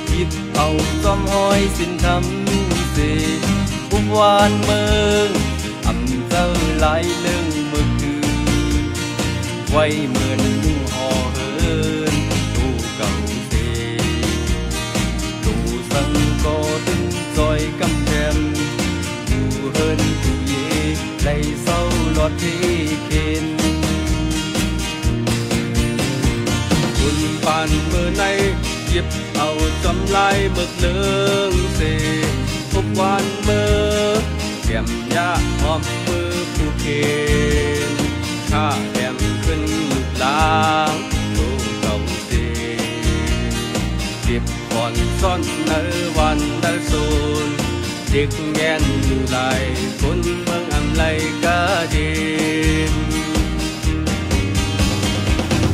หยิบเอาจอมห้อยสินทำเสบุบวานเมืองอำเจ้าหลายเรื่องเมื่อคืนไว้เหมือนห่อเหินดูเก่าเสดูสังก็ตึงจอยกำแพงดูเหินดูเย่ไหลเศร้าหลอดที่เข็นคุณปานเมื่อในหยิบเอาจำลายเบิกเลืองเสพบวันเมื่อแก้มยาหอมมือผู้เคนข้าแก้มขึ้นลูกลางตูเก่าเสเก็บก่อนซ่อนเนื้อวันเนื้อโซนเด็กแงนอยู่ไหลคนเมืองอำไลกาเดิน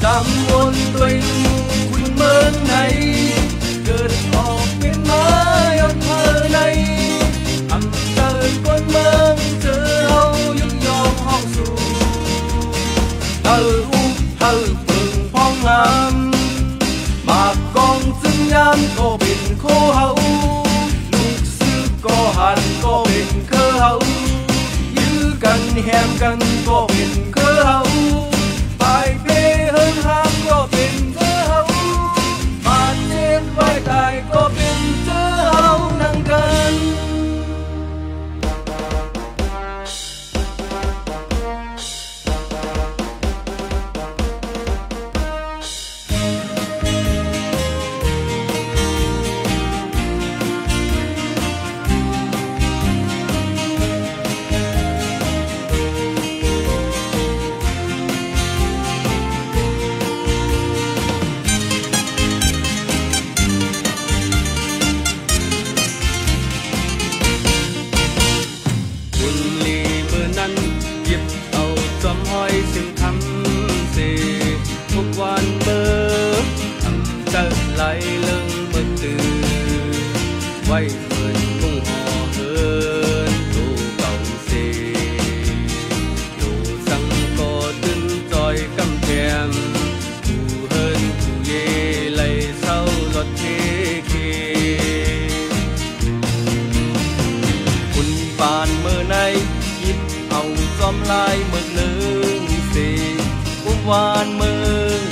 จำวนตัวคุณเมืองไหนเกิดออกเป็นไม้อำเภอไหนอำเภอคนเมืองเจอเอายุ่งยอมห้องสูเธออุ้มเธอเปิงพ้องงามมากกองจึงยามก็เป็นโคเฮาลูกซื้อก็หันก็เป็นเคอเฮายื้อกันแหมกันก็เป็นเคอเฮาไปเพเฮินห้ามก็เป็นเธอเฮามาเจ็บไว้ตายก็เป็นเธอเฮานั่งกันหยิบเอาจอมห้อยซึ่งทำเสทุกวันเบอร์ทำจะไหลเลื่องเมื่อตื่นไว้เหมือนกุ้งห่อเหินดูเก่าเสดูสังก็ตึนจอยกำแพงดูเหินดูเย่ไหลเศร้าหลอดเทเคคุณปานเมื่อในเอาจอมลายเมือกเลืองเสบุบวานเมือง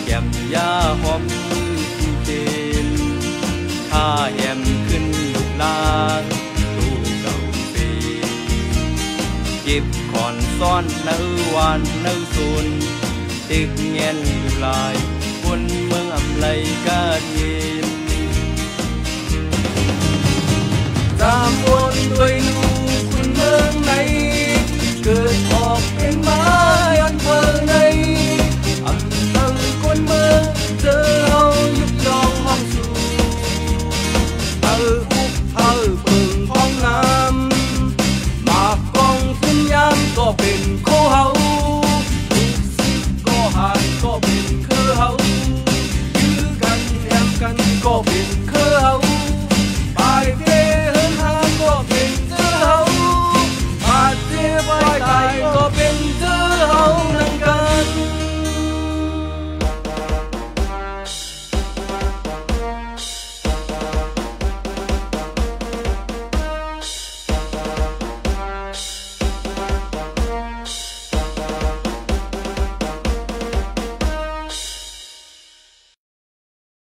แก้มยาหอมมือผู้เด่นข้าแหมขึ้นลูกลางดูเก่าเสเก็บขอนซ่อนเนื้อวานเนื้อซุนตึกเงี้ยนอยู่ลายบนเมืองอำไลกาเย็นตามวนด้วยนู